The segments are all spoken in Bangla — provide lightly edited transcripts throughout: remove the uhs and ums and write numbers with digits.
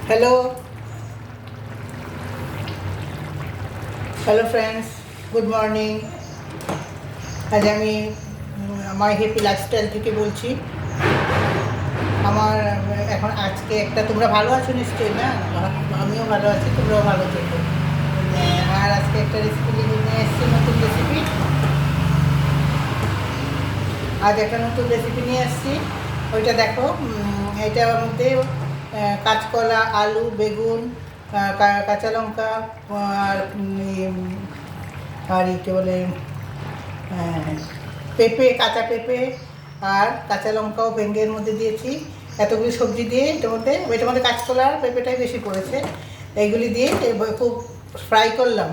Hello hello friends, good morning. আজ আমি মাই হ্যাপি লাইফস্টাইল থেকে বলছি। আমার এখন আজকে একটা, তোমরা ভালো আছো নিশ্চয়ই? না, আমিও ভালো আছি, তোমরাও ভালো থেকো। আর আজকে একটা রেসিপি নিয়ে এসেছি, নতুন রেসিপি। আজ একটা নতুন রেসিপি নিয়ে এসেছি, ওইটা দেখো। এটার মধ্যে কাঁচকলা, আলু, বেগুন, কাঁচা লঙ্কা আর আর কী বলে পেঁপে, কাঁচা পেঁপে আর কাঁচা লঙ্কাও ভেঙে এর মধ্যে দিয়েছি। এতগুলি সবজি দিয়ে এটার মধ্যে কাঁচকলা আর পেঁপেটাই বেশি পড়েছে। এইগুলি দিয়ে খুব ফ্রাই করলাম,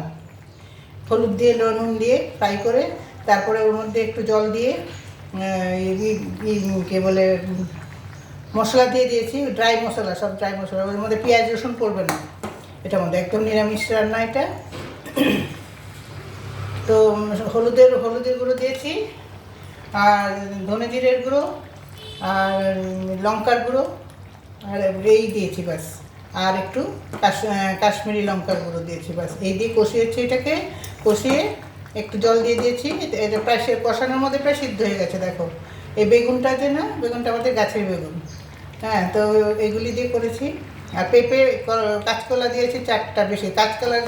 হলুদ দিয়ে নুন দিয়ে ফ্রাই করে, তারপরে ওর মধ্যে একটু জল দিয়ে কী বলে মশলা দিয়ে দিয়েছি, ড্রাই মশলা, সব ড্রাই মশলা। ওর মধ্যে পেঁয়াজ রসুন পড়বে না, এটার মধ্যে একদম নিরামিষ রান্না এটা। তো হলুদের গুঁড়ো দিয়েছি, আর ধনে জিরের গুঁড়ো, আর লঙ্কার গুঁড়ো, আর এই দিয়েছি ব্যাস। আর একটু কাশ্মীরি লঙ্কার গুঁড়ো দিয়েছি ব্যাস। এই দিয়ে কষিয়েছি, এটাকে কষিয়ে একটু জল দিয়ে দিয়েছি। এটা প্রায় কষানোর মধ্যে প্রায় সিদ্ধ হয়ে গেছে। দেখো, এই বেগুনটা যে না, বেগুনটা আমাদের গাছের বেগুন। হ্যাঁ, তো এইগুলি দিয়ে করেছি। আর পেঁপে, কাঁচকলা দিয়েছি 4টা বেশি। কাঁচকলার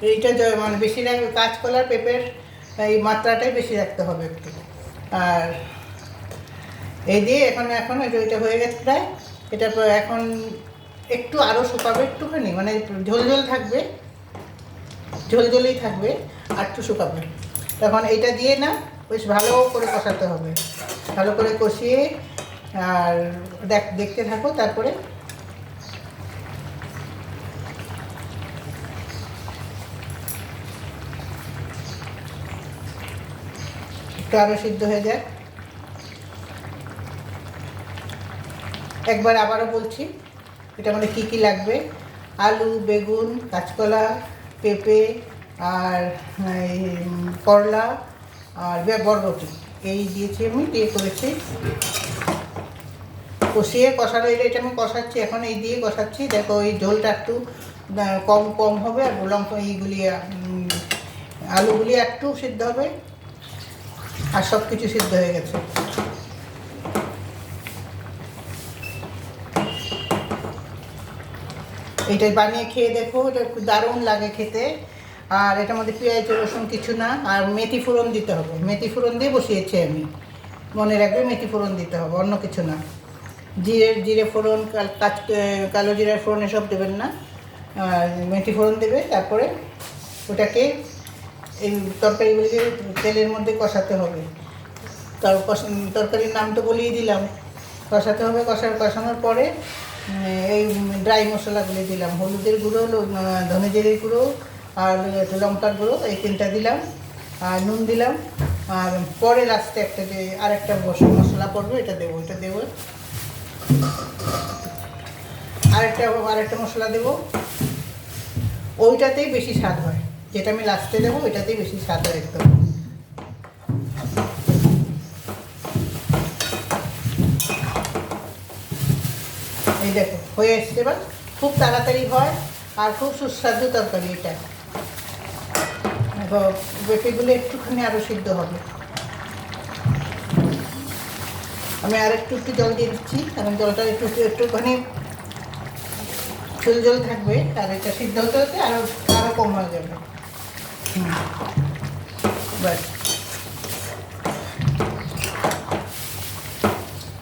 এইটা মানে বেশি রাখবে, কাঁচকলার পেঁপের এই মাত্রাটাই বেশি রাখতে হবে একটু। আর এই দিয়ে এখন ওইটা হয়ে গেছে প্রায়। এটা এখন একটু আরও শুকাবে, একটুখানি মানে ঝোলঝোল থাকবে, ঝোলঝোলই থাকবে, আর একটু শুকাবে। তখন এইটা দিয়ে না বেশ ভালো করে কষাতে হবে, ভালো করে কষিয়ে। আর দেখতে থাকো, তারপরে একটু আরও সিদ্ধ হয়ে যায়। একবার আবারও বলছি, এটা মানে কী কী লাগবে: আলু, বেগুন, কাঁচকলা, পেঁপে, আর করলা, আর বরবটি, এই দিয়েছি আমি, দিয়ে করেছি। কষিয়ে কষানো, এটা আমি কষাচ্ছি এখন, এই দিয়ে কষাচ্ছি। দেখো, এই ঝোলটা একটু কম কম হবে, আর লঙ্কা এইগুলি আলুগুলি একটু সিদ্ধ হবে, আর সব কিছু সিদ্ধ হয়ে গেছে। এইটাই বানিয়ে খেয়ে দেখো, এটা খুব দারুণ লাগে খেতে। আর এটার মধ্যে পেঁয়াজ রসুন কিছু না, আর মেথি ফোড়ন দিতে হবে। মেথি ফোড়ন দিয়ে বসিয়েছি আমি, মনে রাখবে মেথি ফোড়ন দিতে হবে, অন্য কিছু না। জিরে ফোড়ন, কালো জিরার ফোড়ন এসব দেবেন না, আর মেথি ফোড়ন দেবে। তারপরে ওটাকে এই তরকারিগুলিকে তেলের মধ্যে কষাতে হবে। তরকারির নাম তো বলেই দিলাম। কষাতে হবে, কষানোর পরে এই ড্রাই মশলাগুলি দিলাম, হলুদের গুঁড়ো, ধনে জিরের গুঁড়ো, আর লঙ্কার গুঁড়ো, এই 3টা দিলাম, আর নুন দিলাম। আর পরে লাস্টে আরেকটা মশলা পড়বে, এটা দেবো। আরেকটা মশলা দেবো, ওইটাতেই বেশি স্বাদ হয়। যেটা আমি লাস্টে দেবো ওইটাতেই বেশি স্বাদ হয় একদম। এই দেখো হয়ে এসছে। এবার খুব তাড়াতাড়ি হয়, আর খুব সুস্বাদু তরকারি এটা। পেঁপেগুলো একটুখানি আরও সিদ্ধ হবে। আমি আর একটু জল দিয়ে দিচ্ছি, কারণ জলটা একটুখানি জল থাকবে, আর এটা সিদ্ধ হতে হতে আরও কম হয়ে যাবে। ব্যাস,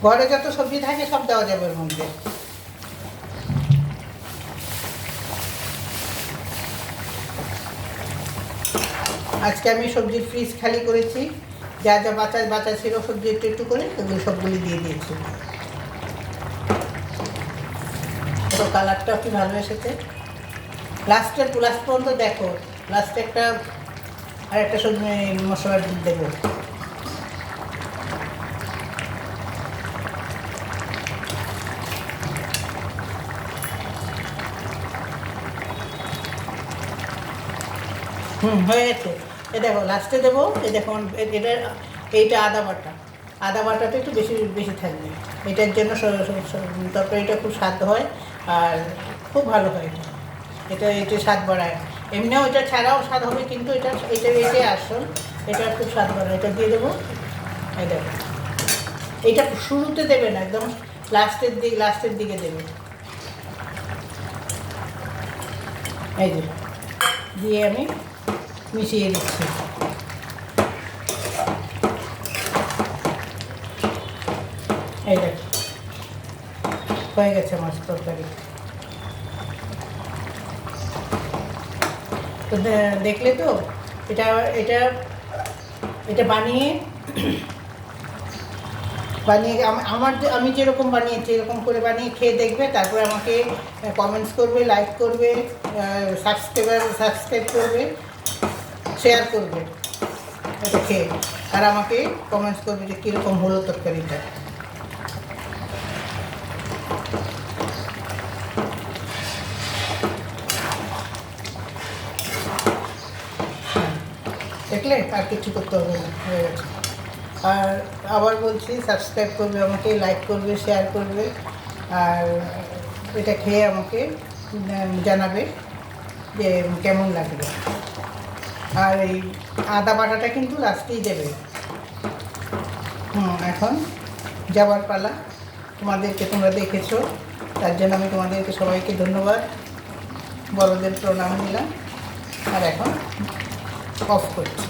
ঘরে যত সবজি থাকে সব দেওয়া যাবে এর মধ্যে। আজকে আমি সবজির ফ্রিজ খালি করেছি, যা যা বাঁচা ছিল সবজি একটু করে ওগুলো সবগুলি দিয়ে দিয়েছি। তো কালারটাও কি ভালো এসেছে। লাস্ট পর্যন্ত দেখো, লাস্টে আরেকটা সবজি মশলা দেবো। হয়ে গেছে। এ দেখো লাস্টে দেবো, এই দেখো এইটা আদা বাটাটা একটু বেশি বেশি থাকবে, এটার জন্য তরকারিটা খুব স্বাদ হয়। আর খুব ভালো হয় এটা। এটা স্বাদ বাড়ায়। এমনিও এটা ছাড়াও স্বাদ হবে, কিন্তু এটাই আসল। এটা খুব স্বাদ বাড়ায়। এটা দিয়ে দেবো। এই দেখো, এটা শুরুতে দেবে না, একদম লাস্টের দিকে দেবে। এই যে দিয়ে আমি মিশিয়ে দিচ্ছি। এই দেখো, হয়ে গেছে মাছ তরকারি। তো দেখলে তো, এটা এটা এটা বানিয়ে আমি যেরকম বানিয়েছি এরকম করে বানিয়ে খেয়ে দেখবে, তারপরে আমাকে কমেন্টস করবে, লাইক করবে, সাবস্ক্রাইব করবে, শেয়ার করবে এটা খেয়ে, আর আমাকে কমেন্টস করবে যে কীরকম হলো তরকারিটা। দেখলে আর কিছু করতে হবে না, হয়ে গেছে। আর আবার বলছি, সাবস্ক্রাইব করবে আমাকে, লাইক করবে, শেয়ার করবে, আর এটা খেয়ে আমাকে জানাবে যে কেমন লাগবে। আর এই আদা বাটাটা কিন্তু লাস্টেই দেবে। এখন যাওয়ার পালা। তোমরা দেখেছো, তার জন্য আমি তোমাদেরকে সবাইকে ধন্যবাদ, বড়দের প্রণাম দিলাম। আর এখন অফ করছি।